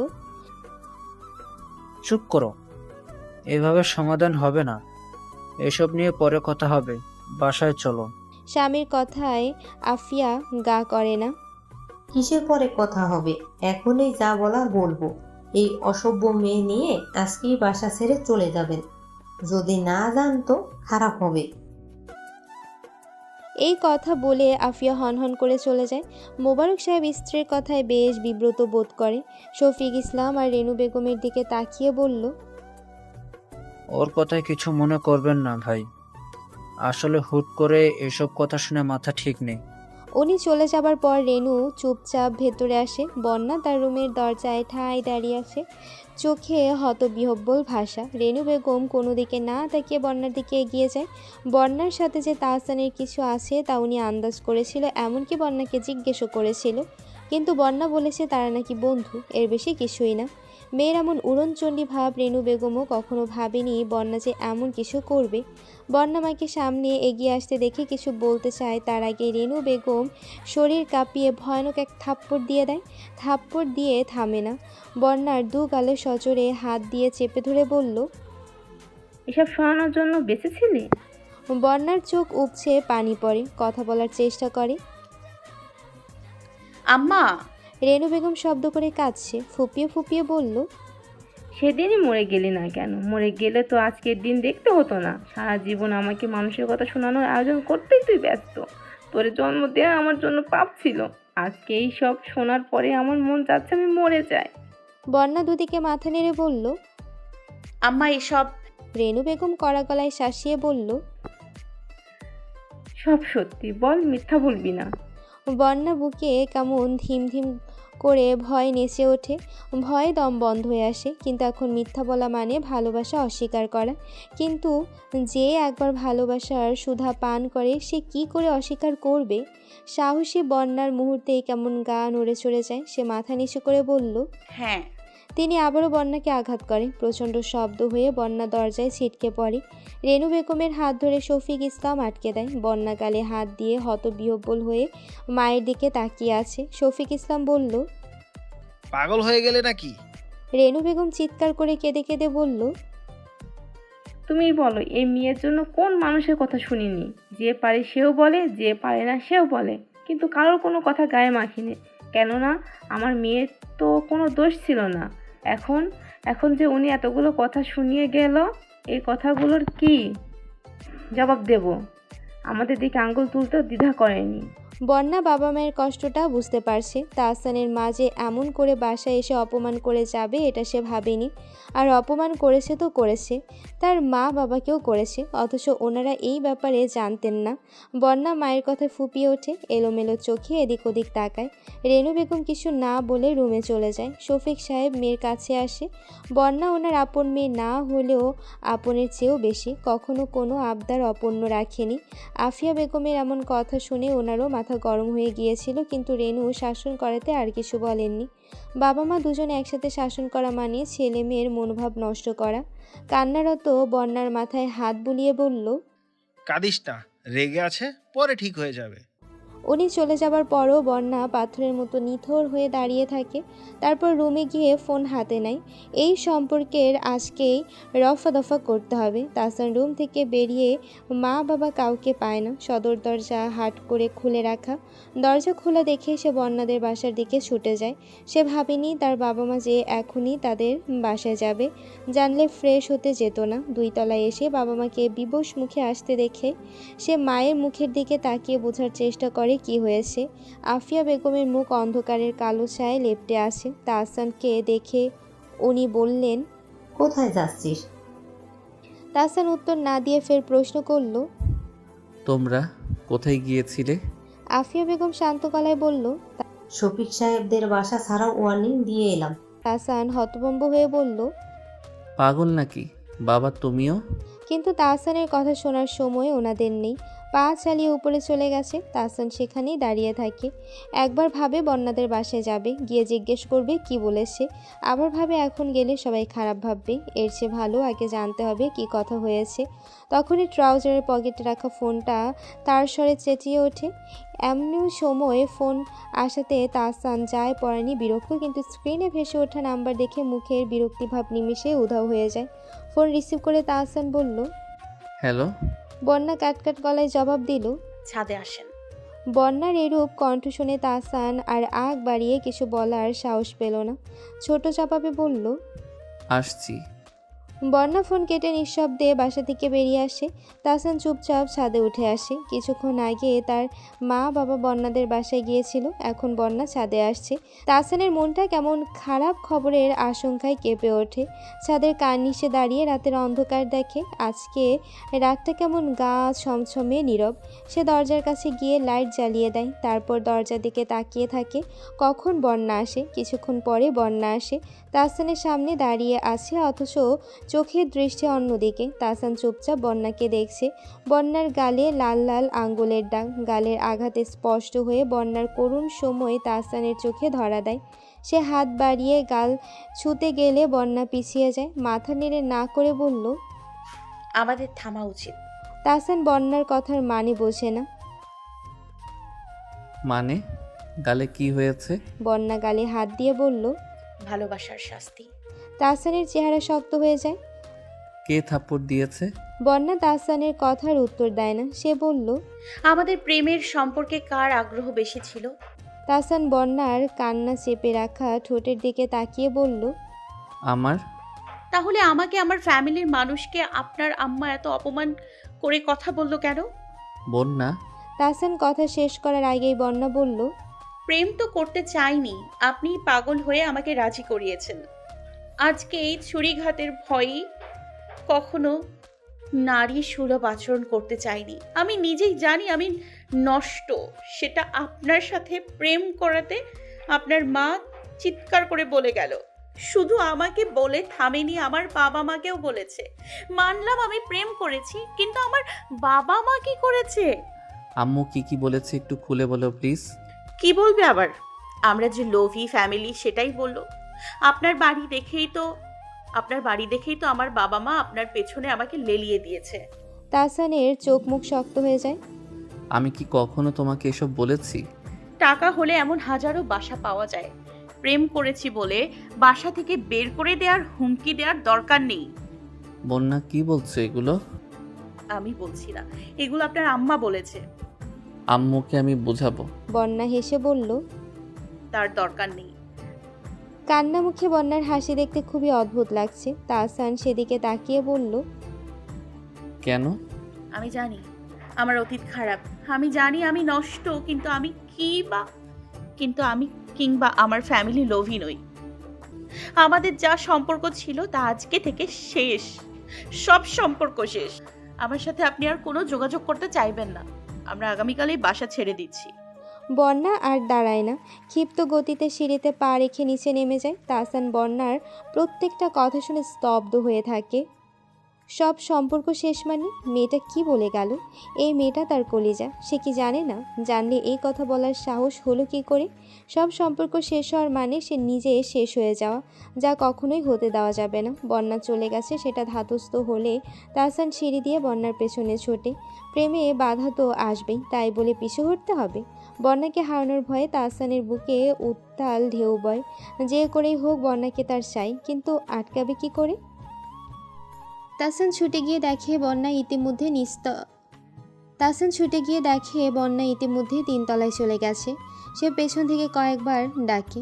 চুপ করো, এভাবে সমাধান হবে না। এসব নিয়ে পরে কথা হবে, বাসায় চলো। স্বামীর কথায় আফিয়া গা করে না। কিসের পরে কথা হবে? এখনই যা বলার বলবো। এই অসভ্য মেয়ে নিয়ে আজকেই বাসা ছেড়ে চলে যাবেন। যদি না যান তো খারাপ হবে। এই কথা বলে আফিয়া হনহন করে চলে যায়। মোবারক সাহেব স্ত্রীর কথায় বেশ বিব্রত বোধ করে। শফিক ইসলাম আর রেনু বেগমের দিকে তাকিয়ে বলল। ওর কথায় কিছু মনে করবেন না ভাই, আসলে হুট করে এসব কথা শুনে মাথা ঠিক নেই। উনি চলে যাবার পর রেনু চুপচাপ ভেতরে আসে। বন্যা তার রুমের দরজায় ঠায় দাঁড়িয়ে আছে, চোখে হতবিহ্বল ভাষা। রেনু বেগম কোনো দিকে না তাকিয়ে বন্যার দিকে এগিয়ে যায়। বন্যার সাথে যে তাহসানের কিছু আছে তা উনি আন্দাজ করেছিল, এমনকি বন্যাকে জিজ্ঞেসও করেছিল, কিন্তু বন্যা বলেছে তারা নাকি বন্ধু, এর বেশি কিছুই না। মেয়ের এমন উড়নচণ্ডী ভাব রেনু বেগমও কখনো ভাবেনি বন্যা যে এমন কিছু করবে। বন্যা মাকে সামনে এগিয়ে আসতে দেখে কিছু বলতে চায়, তার আগে রেনু বেগম শরীর কাঁপিয়ে ভয়ানক এক থাপ্পড় দিয়ে দেয়। থাপ্পড় দিয়ে থামে না, বন্যার দু গালে সজোরে হাত দিয়ে চেপে ধরে বলল। এসব শোনানোর জন্য বেঁচেছিলি? বন্যার চোখ উপছে পানি পড়ে, কথা বলার চেষ্টা করে। আম্মা, রেনু বেগম শব্দ করে কাঁদছে, ফুপিয়ে ফুপিয়ে বলল। সেদিনই মরে গেলি না কেন? মরে গেলে তো আজকের দিন দেখতে হতো না। সারা জীবন আমাকে মানুষের কথা শোনানোর আয়োজন করতেই তুই ব্যস্ত। তোর জন্ম দেওয়া আমার জন্য পাপ ছিল। আজকে এই সব শোনার পরে আমার মন চাচ্ছে আমি মরে যাই। বন্যা দুদিকে মাথা নেড়ে বলল। আম্মা এসব রেনু বেগম কড়া গলায় শাসিয়ে বলল। সব সত্যি বল, মিথ্যা বলবি না। বন্যা বুকে কেমন ধিমধিম করে ভয় নেচে ওঠে, ভয়ে দম বন্ধ হয়ে আসে। কিন্তু এখন মিথ্যা বলা মানে ভালোবাসা অস্বীকার করা। কিন্তু যে একবার ভালোবাসার সুধা পান করে সে কি করে অস্বীকার করবে? সাহসী বন্যার মুহূর্তেই কেমন গা নড়ে চড়ে যায়। সে মাথা নিচু করে বলল। হ্যাঁ। তিনি আবারও বন্যাকে আঘাত করে। প্রচণ্ড শব্দ হয়ে বন্যা দরজায় ছিটকে পড়ে। রেনু বেগমের হাত ধরে শফিক ইসলাম আটকে দেয়। বন্যা গালে হাত দিয়ে হতবিহ্বল হয়ে মায়ের দিকে তাকিয়ে আছে। শফিক ইসলাম বলল, পাগল হয়ে গেলে নাকি? রেনু বেগম চিৎকার করে কেঁদে কেঁদে বলল, তুমি বলো, এই মেয়ের জন্য কোন মানুষের কথা শুনিনি? যে পারে সেও বলে, যে পারে না সেও বলে, কিন্তু কারোর কোনো কথা গায়ে মাখিনি। কেননা আমার মেয়ের তো কোনো দোষ ছিল না। এখন এখন যে উনি এতগুলো কথা শুনিয়ে গেল, এই কথাগুলোর কি জবাব দেব? আমাদের দিকে আঙ্গুল তুলতেও দ্বিধা করেনি। বন্যা বাবা মায়ের কষ্টটা বুঝতে পারছে। তাহসানের মা যে এমন করে বাসায় এসে অপমান করে যাবে এটা সে ভাবেনি। আর অপমান করেছে তো করেছে, তার মা বাবাকেও করেছে, অথচ ওনারা এই ব্যাপারে জানতেন না। বন্যা মায়ের কথায় ফুপিয়ে ওঠে, এলোমেলো চোখে এদিক ওদিক তাকায়। রেনু বেগম কিছু না বলে রুমে চলে যায়। শফিক সাহেব মেয়ের কাছে আসে। বন্যা ওনার আপন মেয়ে না হলেও আপনের চেয়েও বেশি, কখনো কোনো আবদার অপূর্ণ রাখেনি। আফিয়া বেগমের এমন কথা শুনে ওনারও মাথা গরম হয়ে গিয়েছিল, কিন্তু রেনু শাসন করাতে আর কিছু বলেননি। বাবা মা দুজনে একসাথে শাসন করা মানে ছেলে মেয়ের মনোভাব নষ্ট করা। কান্নারত বন্যার মাথায় হাত বুলিয়ে বলল, কাঁদিস না, রেগে আছে, পরে ঠিক হয়ে যাবে। উনি চলে যাবার পরও বন্যা পাথরের মতো নিথর হয়ে দাঁড়িয়ে থাকে। তারপর রুমে গিয়ে ফোন হাতে নেয়। এই সম্পর্কের আজকেই রফা দফা করতে হবে। তাহসান রুম থেকে বেরিয়ে মা বাবা কাউকে পায় না। সদর দরজা হাট করে খুলে রাখা। দরজা খোলা দেখে সে বন্যাদের বাসার দিকে ছুটে যায়। সে ভাবেনি তার বাবা মা যে এখনই তাদের বাসায় যাবে, জানলে ফ্রেশ হতে যেত না। 2 তলায় এসে বাবা মাকে বিবশ মুখে আসতে দেখে সে মায়ের মুখের দিকে তাকিয়ে বোঝার চেষ্টা করে কি হয়েছে। আফিয়া বেগমের মুখ অন্ধকারের কালো ছায়ায় লেপ্টে আছে। তাহসানকে দেখে উনি বললেন, কোথায় যাচ্ছিস? তাহসান উত্তর না দিয়ে ফের প্রশ্ন করল। তোমরা কোথায় গিয়েছিলে? আফিয়া বেগম শান্ত গলায় বলল। শফিক সাহেবদের বাসা ছাড়াও ওয়ার্নিং দিয়ে এলাম। তাহসান হতভম্ব হয়ে বলল, পাগল নাকি বাবা তুমিও? কিন্তু তাহসানের কথা শোনার সময় ওনাদের নেই। পা চালিয়ে উপরে চলে গেছে। তাহসান সেখানেই দাঁড়িয়ে থাকে। একবার ভাবে বন্যাদের বাসায় যাবে, গিয়ে জিজ্ঞেস করবে কি বলেছে। আবার ভাবে এখন গেলে সবাই খারাপ ভাববে, এর চেয়ে ভালো আগে জানতে হবে কি কথা হয়েছে। তখনই ট্রাউজারের পকেটে রাখা ফোনটা তার স্বরে চেঁচিয়ে ওঠে। এমনি সময় ফোন আসাতে তাহসান যায় পড়েনি বিরক্ত, কিন্তু স্ক্রিনে ভেসে ওঠা নাম্বার দেখে মুখের বিরক্তিভাব নিমিষে উধাও হয়ে যায়। ফোন রিসিভ করে তাহসান বলল, হ্যালো। বন্যা কাটকাট গলায় জবাব দিল। ছাদে আসেন। বন্যার এরূপ কণ্ঠ শুনে তাহসান আর আগ বাড়িয়ে কিছু বলার সাহস পেল না। ছোট চাপাবে বলল, আসছি। বন্যা ফোন কেটে নিঃশব্দে বাসা থেকে বেরিয়ে আসে। তাহসান চুপচাপ ছাদে উঠে আসে। কিছুক্ষণ আগে তার মা বাবা বন্যাদের বাসায় গিয়েছিল, এখন বন্যা ছাদে আসছে। তাহসানের মনটা কেমন খারাপ খবরের আশঙ্কায় কেঁপে ওঠে। ছাদের কার্নিশে দাঁড়িয়ে রাতের অন্ধকার দেখে। আজকে রাতটা কেমন গা ছমছমে নীরব। সে দরজার কাছে গিয়ে লাইট জ্বালিয়ে দেয়, তারপর দরজার দিকে তাকিয়ে থাকে কখন বন্যা আসে। কিছুক্ষণ পরে বন্যা আসে। তাহসানের সামনে দাঁড়িয়ে আছে, অথচ চোখের দৃষ্টি অন্যদিকে। তাহসান চুপচাপ বন্যাকে দেখছে। বন্যার গালে লাল লাল আঙ্গুলের দাগ, গালের আঘাতে স্পষ্ট হয়ে বন্যার করুণ সময় তাহসানের চোখে ধরা দেয়। সে হাত বাড়িয়ে গাল ছুঁতে গেলে বন্যা পিছিয়ে যায়, মাথা নেড়ে না করে বলল, আমাদের থামা উচিত। তাহসান বন্যার কথার মানে বোঝে না। মানে গালে কি হয়েছে? বন্যা গালে হাত দিয়ে বলল। ভালোবাসার শাস্তি। তাহসানের চেহারা শক্ত হয়ে যায়। কে থাপ্পড় দিয়েছে? বন্যা তাহসানের কথার উত্তর দেয় না। সে বলল, আমাদের প্রেমের সম্পর্কে কার আগ্রহ বেশি ছিল? তাহসান বন্যার কান্না চেপে রাখা ঠোঁটের দিকে তাকিয়ে বলল, আমার। তাহলে আমাকে, আমার ফ্যামিলির মানুষকে আপনার আম্মা এত অপমান করে কথা বললো কেন? বন্যা। তাহসান কথা শেষ করার আগেই বন্যা বলল, প্রেম তো করতে চাইনি, আপনি পাগল হয়ে আমাকে রাজি করিয়েছেন। আজকে এই ছুরিঘাতের ভয়েই কখনো নারী সুলভ আচরণ করতে চাইনি। আমি নিজেই জানি আমি নষ্ট। সেটা আপনার সাথে প্রেম করাতে আপনার মা চিৎকার করে বলে গেল। শুধু আমাকে বলে থামেনি, আমার বাবা মাকেও বলেছে। মানলাম আমি প্রেম করেছি, কিন্তু আমার বাবা মা কি করেছে? আম্মু কি কি বলেছে একটু খুলে বলো প্লিজ। কি বলবে আবার? আমরা যে লোভী ফ্যামিলি সেটাই বললো। আপনার বাড়ি দেখেই তো আমার বাবা মা আপনার পেছনে আমাকে লেলিয়ে দিয়েছে। তাহসানের চোখ মুখ শক্ত হয়ে যায়। আমি কি কখনো তোমাকে এসব বলেছি? টাকা হলে এমন হাজারো বাসা পাওয়া যায়। প্রেম করেছি বলে বাসা থেকে বের করে দেওয়ার হুমকি দেওয়ার দরকার নেই। বন্যা, কি বলছো এগুলো? আমি বলছি না, এগুলো আপনার আম্মা বলেছে। আম্মুকে আমি বোঝাবো। বন্যা হেসে বলল। তার দরকার নেই। কান্না মুখে বন্যার হাসি দেখতে খুবই অদ্ভুত লাগছে। তাহসান সেদিকে তাকিয়ে বলল। কেন? আমি জানি আমার অতীত খারাপ, আমি জানি আমি নষ্ট, কিংবা আমার ফ্যামিলি লোভী নই। আমাদের যা সম্পর্ক ছিল তা আজকে থেকে শেষ, সব সম্পর্ক শেষ। আমার সাথে আপনি আর কোনো যোগাযোগ করতে চাইবেন না। আমরা আগামীকালেই বাসা ছেড়ে দিচ্ছি। বন্যা আর দাঁড়ায় না, ক্ষিপ্ত গতিতে সিঁড়িতে পা রেখে নিচে নেমে যায়। তাহসান বন্যার প্রত্যেকটা কথা শুনে স্তব্ধ হয়ে থাকে। সব সম্পর্ক শেষ মানে? মেয়েটা কি বলে গেল? এই মেয়েটা তার কলিজা, সে কি জানে না? জানলে এই কথা বলার সাহস হলো কি করে? সব সম্পর্ক শেষ হওয়ার মানে সে নিজে শেষ হয়ে যাওয়া, যা কখনোই হতে দেওয়া যাবে না। বন্যা চলে গেছে সেটা ধাতস্থ হলে তাহসান সিঁড়ি দিয়ে বন্যার পেছনে ছোটে। প্রেমে বাধা তো আসবেই, তাই বলে পিছু হটতে হবে? বন্যাকে হারানোর ভয়ে তাহসানের বুকে উত্তাল ঢেউ বয়। যে করেই হোক বন্যাকে তার চাই, কিন্তু আটকাবে কি করে? তাহসান ছুটে গিয়ে দেখে বন্যা ইতিমধ্যে 3 তলায় চলে গেছে। সে পেছন থেকে কয়েকবার ডাকে,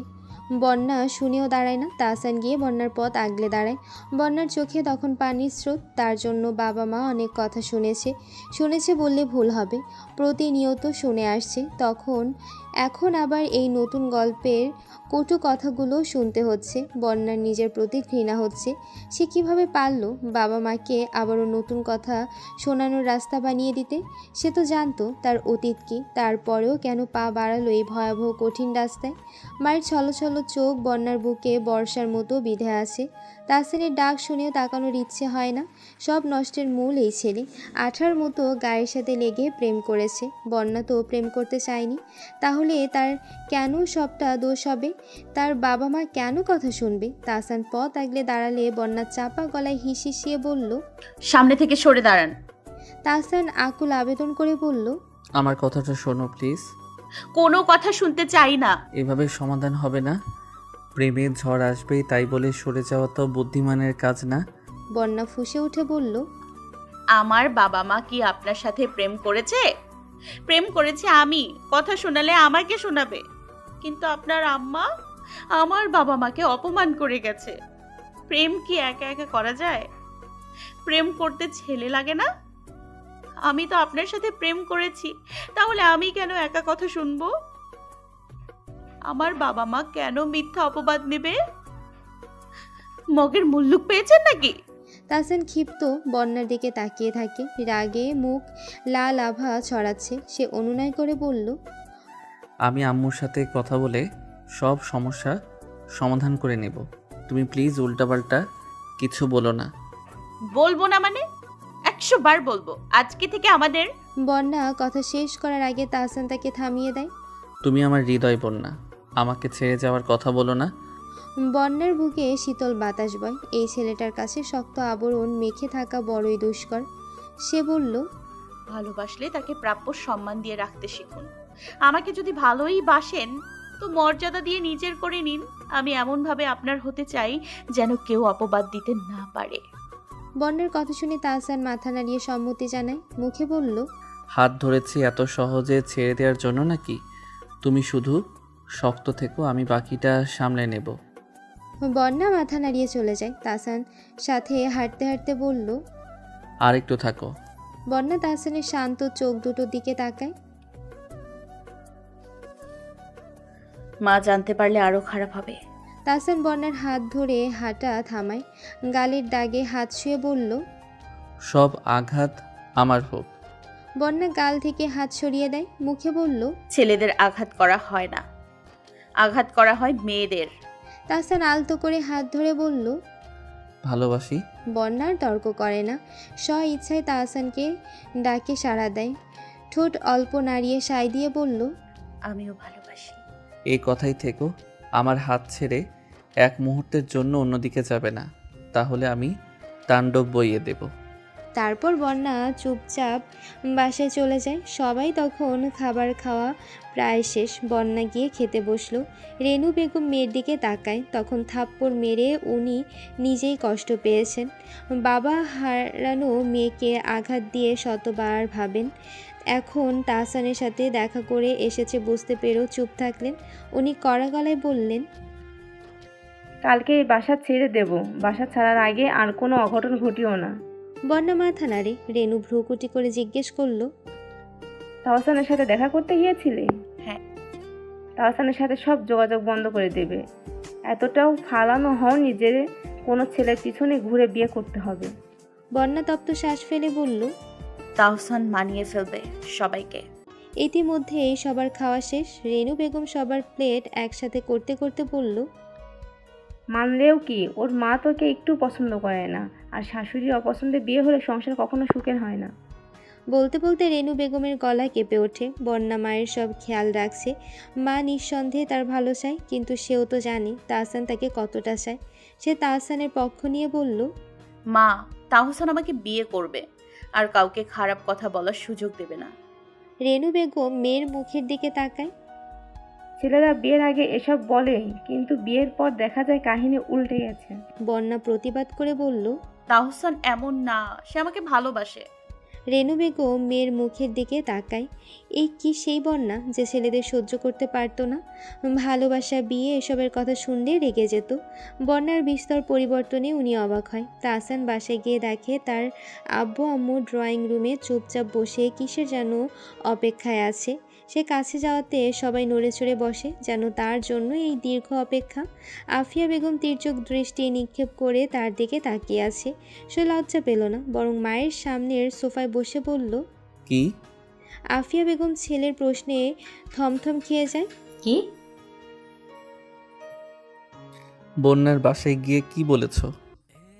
বন্যা শুনেও দাঁড়ায় না। তাহসান গিয়ে বন্যার পথ আগলে দাঁড়ায়। বন্যার চোখে তখন পানির স্রোত। তার জন্য বাবা মা অনেক কথা শুনেছে বললে ভুল হবে, প্রতিনিয়ত শুনে আসছে। এখন আবার এই নতুন গল্পের কটু কথাগুলো শুনতে হচ্ছে। বন্যার নিজের প্রতি ঘৃণা হচ্ছে। সে কিভাবে পারল বাবা মাকে আবারও নতুন কথা শোনানোর রাস্তা বানিয়ে দিতে? সে তো জানতো তার অতীত কী, তারপরেও কেন পা বাড়ালো এই ভয়াবহ কঠিন রাস্তায়? মায়ের ছলছল চোখ বন্যার বুকে বর্ষার মতো বিঁধে আছে। তাহসানের ডাক শুনেও তাকানোর ইচ্ছে হয় না। সব নষ্টের মূল এই ছেলে, আঠার মতো গায়ের সাথে লেগে প্রেম করেছে। বন্যা তো প্রেম করতে চায়নি, তাহলে তার কেন সবটা দোষ হবে? তার বাবা মা কেন কথা শুনবে? তাহসান পথ আগলে দাঁড়ালে বন্যা চাপা গলায় হিসিয়ে বলল। সামনে থেকে সরে দাঁড়ান। তাহসান আকুল আবেদন করে বলল। আমার কথাটা শোনো প্লিজ। কোনো কথা শুনতে চাই না। এভাবে সমাধান হবে না। প্রেমের ঝড় আসবেই, তাই বলে সরে যাওয়া তো বুদ্ধিমানের কাজ না। বন্যা ফুঁসে উঠে বলল। আমার বাবা মা কি আপনার সাথে প্রেম করেছে? প্রেম করেছে আমি, কথা শোনালে আমাকে শোনাবে। কিন্তু আপনার আম্মা আমার বাবা মাকে অপমান করে গেছে। প্রেম কি একা একা করা যায়? প্রেম করতে ছেলে লাগে না? আমি তো আপনার সাথে প্রেম করেছি, তাহলে আমি কেন একা কথা শুনবো? আমার বাবা মা কেন মিথ্যা অপবাদ নেবে? মগের মুল্লুক পেয়েছেন নাকি? তাহসান ক্ষিপ্ত বন্যার দিকে তাকিয়ে থাকে, রাগে মুখ লাল আভা ছড়াচ্ছে। সে অনুনয় করে বলল। আমি আম্মুর সাথে কথা বলে সব সমস্যা সমাধান করে নেব। তুমি প্লিজ উল্টাপাল্টা কিছু বলো না। বলবো না মানে? 100 বার বলবো। আজকে থেকে আমাদের। বন্যা কথা শেষ করার আগে তাহসান তাকে থামিয়ে দেয়। তুমি আমার হৃদয় বন্যা, আমাকে ছেড়ে যাওয়ার কথা বলো না। বন্যার বুকে শীতল বাতাস বয়। এই ছেলেটার কাছে শক্ত আবরণ মেখে থাকা বড়ই দুষ্কর। সে বলল। ভালোবাসলে তাকে প্রাপ্য সম্মান দিয়ে রাখতে শিখুন। আমাকে যদি ভালোই বাসেন তো মর্যাদা দিয়ে নিজের করে নিন। আমি এমনভাবে আপনার হতে চাই যেন কেউ অপবাদ দিতে না পারে। বন্যার কথা শুনে তাহসান মাথা নাড়িয়ে সম্মতি জানায়, মুখে বলল। হাত ধরেছি এত সহজে ছেড়ে দেওয়ার জন্য নাকি? তুমি শুধু শক্ত থেকো, আমি বাকিটা সামলে নেব। বন্যা মাথা নাড়িয়ে চলে যায়। তাহসান সাথে হাঁটতে হাঁটতে বলল। আর একটু থাকো। বন্যা তাহসানের শান্ত চোখ দুটোর দিকে তাকায়। মা জানতে পারলে আরো খারাপ হবে। তাহসান বন্যার হাত ধরে হাঁটা থামায়, গালের দাগে হাত শুয়ে বলল। সব আঘাত আমার হোক। বন্যা গাল থেকে হাত সরিয়ে দেয়, মুখে বলল। ছেলেদের আঘাত করা হয় না, আঘাত করা হয় মেয়েদের। তাহসান আলতো করে হাত ধরে বলল। ভালোবাসি। বন্যার তর্ক করে না, স্ব ইচ্ছায় তাহসানকে ডাকে সাড়া দেয়। ঠোঁট অল্প নাড়িয়ে সায় দিয়ে বলল। আমিও ভালোবাসি। এই কথাই থেকো, আমার হাত ছেড়ে এক মুহূর্তের জন্য অন্যদিকে যাবে না, তাহলে আমি তাণ্ডব বইয়ে দেব। তারপর বন্যা চুপচাপ বাসায় চলে যায়। সবাই তখন খাবার খাওয়া প্রায় শেষ। বন্যা গিয়ে খেতে বসলো। রেনু বেগম মেয়ের দিকে তাকায়। তখন থাপ্পড় মেরে উনি নিজেই কষ্ট পেয়েছেন। বাবা হারানো মেয়েকে আঘাত দিয়ে শতবার ভাবেন। এখন তাহসানের সাথে দেখা করে এসেছে বুঝতে পেরেও চুপ থাকলেন। উনি কড়া গলায় বললেন, কালকে এই বাসা ছেড়ে দেব। বাসা ছাড়ার আগে আর কোনো অঘটন ঘটিও না। বন্যা মাথা নাড়ে। রেনু ভ্রুকুটি করে জিজ্ঞেস করলো, তাহসানের সাথে দেখা করতে গিয়েছিলে? হ্যাঁ। তাহসানের সাথে সব যোগাযোগ বন্ধ করে দেবে। এতটাও ফালানো হওনি যে কোনো ছেলের পিছনে ঘুরে বিয়ে করতে হবে। বন্যা তপ্ত শ্বাস ফেলে বলল, তাহসান মানিয়ে ফেলবে সবাইকে। ইতিমধ্যে সবার খাওয়া শেষ। রেনু বেগম সবার প্লেট একসাথে করতে করতে বলল, মানলেও কি, ওর মা তোকে একটু পছন্দ করে না। আর শাশুড়ির অপছন্দে বিয়ে হলে সংসার কখনো সুখের হয় না। বলতে বলতে রেনু বেগমের গলা কেঁপে ওঠে। বন্যা মায়ের সব খেয়াল রাখছে। মা নিঃসন্দেহে তার ভালো চায়, কিন্তু সেও তো জানে তাহসান তাকে কতটা চায়। সে তাহসানের পক্ষ নিয়ে বলল, মা, তাহসান আমাকে বিয়ে করবে আর কাউকে খারাপ কথা বলার সুযোগ দেবে না। রেনু বেগম মেয়ের মুখের দিকে তাকায়। ছেলেরা বিয়ের আগে এসব বলে, কিন্তু বিয়ের পর দেখা যায় কাহিনী উল্টে গেছে। বন্যা প্রতিবাদ করে বলল, তাহসান এমন না, সে আমাকে ভালোবাসে। রেনু বেগম মেয়ের মুখের দিকে তাকায়। এই কি সেই বন্যা যে ছেলেদের সহ্য করতে পারতো না? ভালোবাসা, বিয়ে এসবের কথা শুনলে রেগে যেত। বন্যার বিস্তর পরিবর্তনে উনি অবাক হয়। তাহসান বাসায় গিয়ে দেখে তার আব্বু আম্মু ড্রয়িং রুমে চুপচাপ বসে কিসের যেন অপেক্ষায় আছে। সে কাছে যাওয়াতে সবাই নড়ে চড়ে বসে, যেন তার জন্য এই দীর্ঘ অপেক্ষা। আফিয়া বেগম তীর্যক দৃষ্টি নিক্ষেপ করে তার দিকে তাকিয়ে আছে। সে লজ্জা পেল না, বরং মায়ের সামনের সোফায় বসে বলল, কি? আফিয়া বেগম ছেলের প্রশ্নে থমথম খেয়ে যায়। কি? বন্যার বাসায় গিয়ে কি বলেছ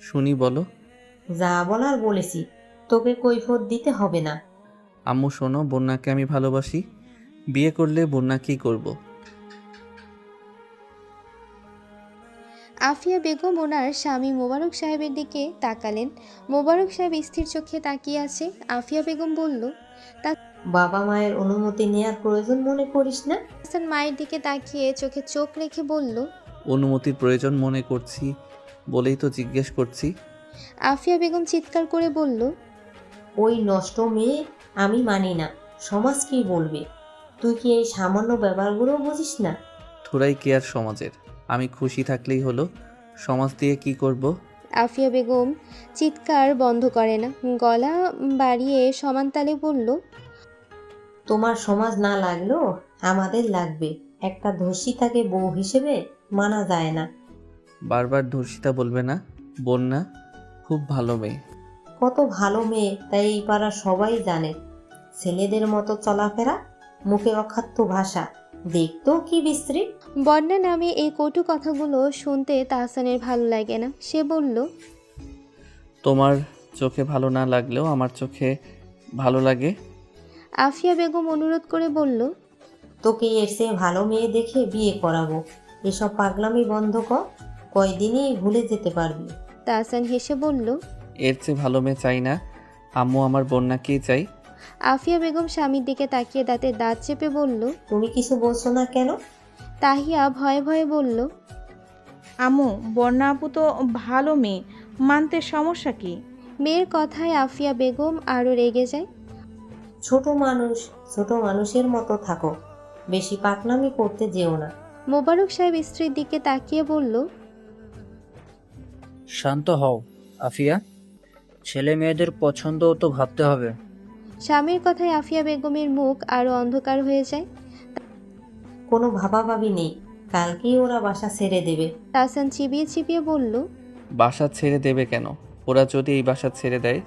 শুনি, বলো। যা বলার বলেছি, তোকে কৈফিয়ত দিতে হবে না। আম্মু শোনো, বন্যাকে আমি ভালোবাসি। বিয়ে করলে বন্যাকেই করব। আফিয়া বেগম ওনার স্বামী মোবারক সাহেবের দিকে তাকালেন। মোবারক সাহেব স্থির চোখে তাকিয়ে আছে। আফিয়া বেগম বলল, বাবা মায়ের অনুমতি নেয়ার প্রয়োজন মনে করিস না? তাহসান মায়ের দিকে তাকিয়ে চোখে চোখ রেখে বলল, অনুমতির প্রয়োজন মনে করছি বলেই তো জিজ্ঞেস করছি। আফিয়া বেগম চিৎকার করে বলল, ওই নষ্ট মেয়ে আমি মানি না। সমাজ কি বলবে? তুই কি এই সামান্য ব্যাপারগুলো বুঝিস না? থোড়াই কেয়ার সমাজের। আমি খুশি থাকলেই হলো, সমাজ দিয়ে কি করব? আফিয়া বেগম চিৎকার বন্ধ করে না, গলা বাড়িয়ে সমান তালে বলল, তোমার সমাজ না লাগলেও আমাদের লাগবে। একটা ধর্ষিতাকে বউ হিসেবে মানা যায় না। বারবার ধর্ষিতা বলবে না। বন্যা খুব ভালো মেয়ে। কত ভালো মেয়ে তাই এই পাড়ার সবাই জানে। ছেলেদের মতো চলাফেরা, মুখে অখাদ্য ভাষা, দেখতেও কি বিশ্রী। বন্যা নামে এই কটু কথাগুলো শুনতে তাহসানের ভালো লাগে না। সে বলল, তোমার চোখে ভালো না লাগলেও আমার চোখে ভালো লাগে। আফিয়া বেগম অনুরোধ করে বলল, তোকে এর চেয়ে ভালো মেয়ে দেখে বিয়ে করাবো। এসব পাগলামি বন্ধ কর, কয়দিনই ভুলে যেতে পারবি। তাহসান হেসে বলল, এর চেয়ে ভালো মেয়ে চাই না, আম্মু আমার বন্যাকেই চাই। আফিয়া বেগম স্বামীর দিকে তাকিয়ে দাঁতে দাঁত চেপে বলল। তুমি কিছু বলছো না কেন? তাহিয়া ভয়ে ভয়ে বলল, আম্মু, বন্যা আপু তো ভালো মেয়ে, মানতে সমস্যা কি? মেয়ের কথায় আফিয়া বেগম আরও রেগে যায়। ছোট মানুষ, ছোট মানুষের মতো থাকো, বেশি পাকনামি করতে যেও না। মোবারক সাহেব স্ত্রীর দিকে তাকিয়ে বলল, শান্ত হও আফিয়া, ছেলে মেয়েদের পছন্দও তো ভাবতে হবে। স্বামীর কথায় আফিয়া বেগমের মুখ আরও অন্ধকার হয়ে যায়। কোনো ভাবাভাবি নেই, কালকেই ওরা বাসা ছেড়ে দেবে। তাহসান চিবিয়ে চিবিয়ে বলল, বাসা ছেড়ে দেবে কেন? ওরা যদি এই বাসা ছেড়ে দেয়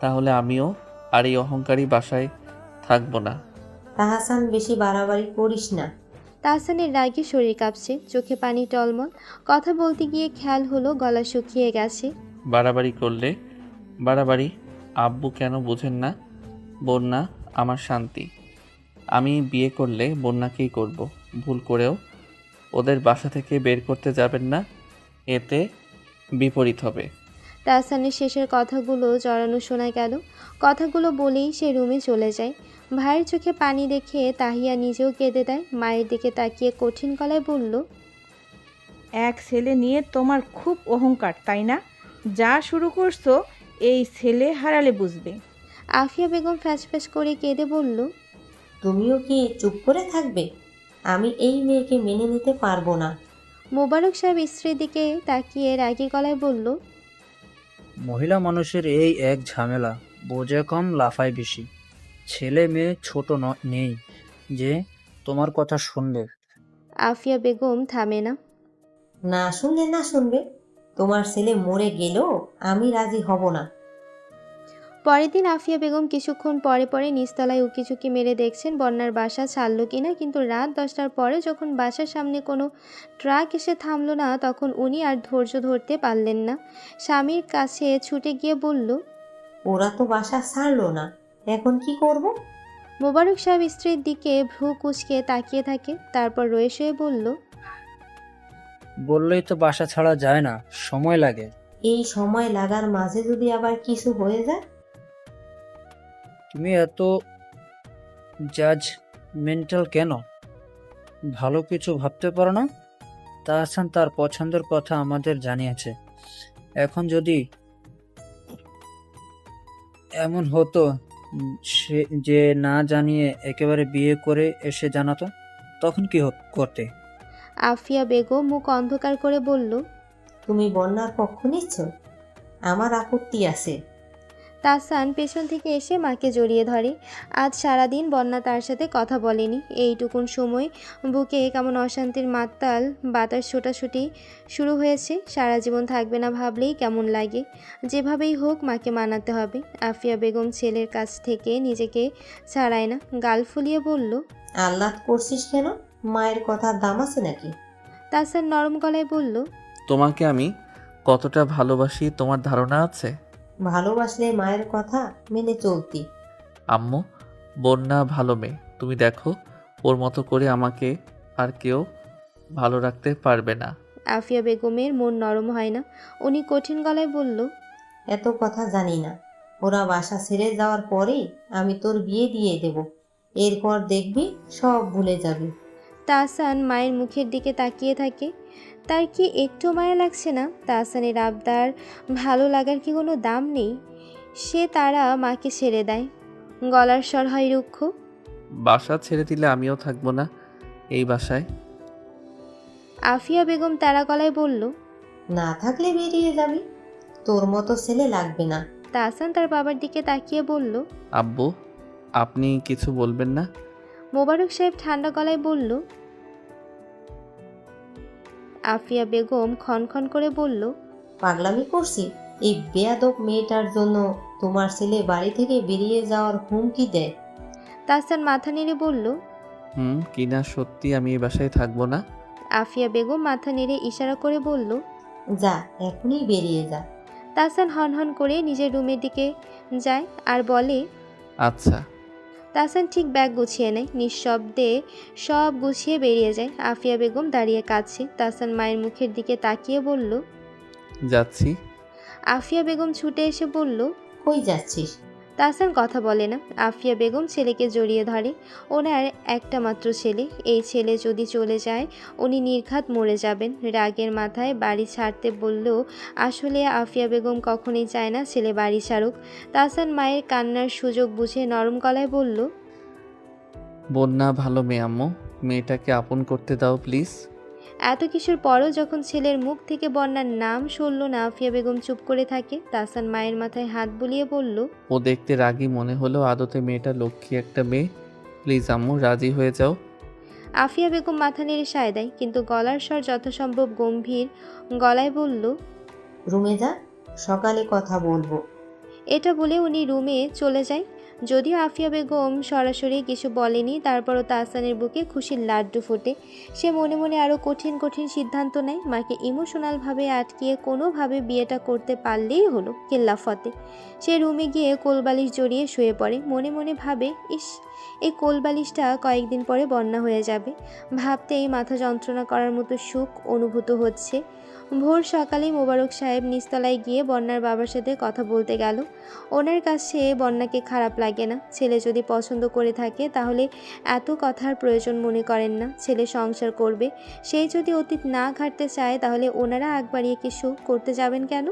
তাহলে আমিও আর এই অহংকারী বাসায় থাকবো না। তাহসান, বেশি বাড়াবাড়ি করিস না। তাহসানের রাগে শরীর কাঁপছে, চোখে পানি টলমল। কথা বলতে গিয়ে খেয়াল হলো গলা শুকিয়ে গেছে। বাড়াবাড়ি করলে বাড়াবাড়ি আব্বু কেন বোঝেন না? বন্যা আমার শান্তি। আমি বিয়ে করলে বন্যাকেই করব। ভুল করেও ওদের বাসা থেকে বের করতে যাবেন না। এতে বিপরীত হবে। তাহসানের শেষের কথাগুলো জড়ানো শোনা গেল। কথাগুলো বলেই সে রুমে চলে যায়। ভাইয়ের চোখে পানি দেখে তাহিয়া নিজেও কেঁদে দেয়। মায়ের দিকে তাকিয়ে কঠিন গলায় বলল, এক ছেলে নিয়ে তোমার খুব অহংকার, তাই না? যা শুরু করছো এই ছেলে হারালে বুঝবে। আফিয়া বেগম ফ্যাঁস করে কেঁদে বলল, তুমিও কি চুপ করে থাকবে? আমি এই মেয়েকে মেনে নিতে পারবো না। মোবারক সাহেব স্ত্রীর দিকে তাকিয়ে রাগী গলায় বলল, মহিলা মানুষের এই এক ঝামেলা, বোঝে কম লাফায় বেশি। ছেলে মেয়ে ছোট নেই যে তোমার কথা শুনবে। আফিয়া বেগম থামে না। না শুনলে না শুনবে, তোমার ছেলে মরে গেলেও আমি রাজি হব না। পরের দিন আফিয়া বেগম কিছুক্ষণ পরে নিচতলায় উকিঝুঁকি মেরে দেখছেন বন্যার বাসা ছাড়লো কিনা, কিন্তু রাত 10টার পরে যখন বাসার সামনে কোনো ট্রাক এসে থামলো না, তখন উনি আর ধৈর্য ধরতে পারলেন না। স্বামীর কাছে ছুটে গিয়ে বলল, ওরা তো বাসা ছাড়লো না, এখন কি করব? মোবারক সাহেব স্ত্রীর দিকে ভ্রু কুঁচকে তাকিয়ে থাকে, তারপর রয়ে শুয়ে বলল, বললেই তো বাসা ছাড়া যায় না, সময় লাগে। এই সময় লাগার মাঝে যদি আবার কিছু হয়ে যায়? তুমি এত জাজমেন্টাল কেন? ভালো কিছু ভাবতে পারো না? তাহসান তার পছন্দের কথা আমাদের জানিয়েছে। এখন যদি এমন হতো সে যে না জানিয়ে একেবারে বিয়ে করে এসে জানাতো, তখন কি করতে? আফিয়া বেগম মুখ অন্ধকার করে বলল, তুমি বন্যার পক্ষ নিচ্ছ? আমার আপত্তি আছে। তাহসান পেছন থেকে এসে মাকে জড়িয়ে ধরে। আজ সারাদিন বন্যা তার সাথে কথা বলেনি। এইটুকুন সময় বুকে কেমন অশান্তির মাত্তাল বাতাস ছোটাছুটি শুরু হয়েছে। সারা জীবন থাকবে না ভাবলেই কেমন লাগে। যেভাবেই হোক মাকে মানাতে হবে। আফিয়া বেগম ছেলের কাছ থেকে নিজেকে ছাড়ায় না, গাল ফুলিয়ে বলল, আহ্লাদ করছিস কেন? মায়ের কথার দাম আছে নাকি? তাহসান নরম গলায় বলল, তোমাকে আমি কতটা ভালোবাসি তোমার ধারণা আছে? ভালোবাসলে মায়ের কথা মেনে চলতি। আম্মু, বন্যা ভালো মেয়ে, তুমি দেখো ওর মতো করে আমাকে আর কেউ ভালো রাখতে পারবে না। আফিয়া বেগমের মন নরম হয় না। উনি কঠিন গলায় বলল, এত কথা জানি না। ওরা বাসা ছেড়ে যাওয়ার পরেই আমি তোর বিয়ে দিয়ে দেব। এরপর দেখবি সব ভুলে যাবি। তাহসান মায়ের মুখের দিকে তাকিয়ে থাকে। তার কি একটু মায়া লাগছে না? তাহসানের আবদার ভালো লাগার কি কোনো দাম নেই? সে তারা মাকে ছেড়ে দেয়। গলার স্বর হয় রুক্ষ। বাসা ছেড়ে দিলে আমিও থাকবো না এই বাসায়। আফিয়া বেগম তারা গলায় বলল, না থাকলে বেরিয়ে যাবি। তোর মতো ছেলে লাগবে না। তাহসান তার বাবার দিকে তাকিয়ে বলল, আব্বু, আপনি কিছু বলবেন না? মোবারক সাহেব ঠান্ডা গলায় বলল। আফিয়া বেগম ক্ষণ করে বলল, পাগলামি করছি? এই বেয়াদব মেয়েটার জন্য তোমার ছেলে বাড়ি থেকে বেরিয়ে যাওয়ার হুমকি দেয়। তাহসান মাথা নেড়ে বলল। কিনা সত্যি আমি এই বাসায় থাকবো না। আফিয়া বেগম মাথা নেড়ে ইশারা করে বলল, যা, এখনই বেরিয়ে যা। তাহসান হনহন করে নিজের রুমের দিকে যায় আর বলে, আচ্ছা। তাহসান ঠিক ব্যাগ গুছিয়ে নেয়। নিঃশব্দে সব গুছিয়ে বেরিয়ে যায়। আফিয়া বেগম দাঁড়িয়ে কাঁদছে। তাহসান মায়ের মুখের দিকে তাকিয়ে বলল, যাচ্ছি। আফিয়া বেগম ছুটে এসে বলল, কই যাচ্ছিস? তাহসান কথা বলে না। আফিয়া বেগম ছেলেকে জড়িয়ে ধরে। ওনার একটা মাত্র ছেলে। এই ছেলে যদি চলে যায় উনি নির্ঘাত মরে যাবেন। রাগের মাথায় বাড়ি ছাড়তে বললেও আসলে আফিয়া বেগম কখনোই চায় না ছেলে বাড়ি ছাড়ুক। তাহসান মায়ের কান্নার সুযোগ বুঝে নরম গলায় বলল, বন্যা ভালো মেয়ে আম্মু, মেয়েটাকে আপন করতে দাও প্লিজ। এত কিছুর পরও যখন ছেলের মুখ থেকে বন্যার নাম শুনল না, আফিয়া বেগম চুপ করে থাকে। তাহসান মায়ের মাথায় হাত বুলিয়ে বলল, ও দেখতে রাগী মনে হলো, আদতে মেয়েটা লক্ষ্মী একটা মেয়ে। প্লিজ আম্মু, রাজি হয়ে যাও। আফিয়া বেগম মাথা নেড়ে সায় দেয়, কিন্তু গলার স্বর যথাসম্ভব গম্ভীর গলায় বলল, রুমে যা, সকালে কথা বলবো। এটা বলে উনি রুমে চলে যায়। যদিও আফিয়া বেগম সরাসরি কিছু বলেনি, তারপরও তাহসানের বুকে খুশির লাড্ডু ফোটে। সে মনে মনে আরও কঠিন সিদ্ধান্ত নেয়। মাকে ইমোশনালভাবে আটকিয়ে কোনোভাবে বিয়েটা করতে পারলেই হলো কেল্লাফতে। সে রুমে গিয়ে কোলবালিশ জড়িয়ে শুয়ে পড়ে। মনে মনে ভাবে, ইস, এই কোলবালিশটা কয়েকদিন পরে বন্যা হয়ে যাবে। ভাবতেই মাথা যন্ত্রণা করার মতো সুখ অনুভূত হচ্ছে। ভোর সকালেই মোবারক সাহেব নিচতলায় গিয়ে বন্যার বাবার সাথে কথা বলতে গেল। ওনার কাছে বন্যাকে খারাপ লাগে না। ছেলে যদি পছন্দ করে থাকে তাহলে এত কথার প্রয়োজন মনে করেন না। ছেলে সংসার করবে, সেই যদি অতীত না ঘাটতে চায় তাহলে ওনারা আগ বাড়িয়ে কিছু করতে যাবেন কেন?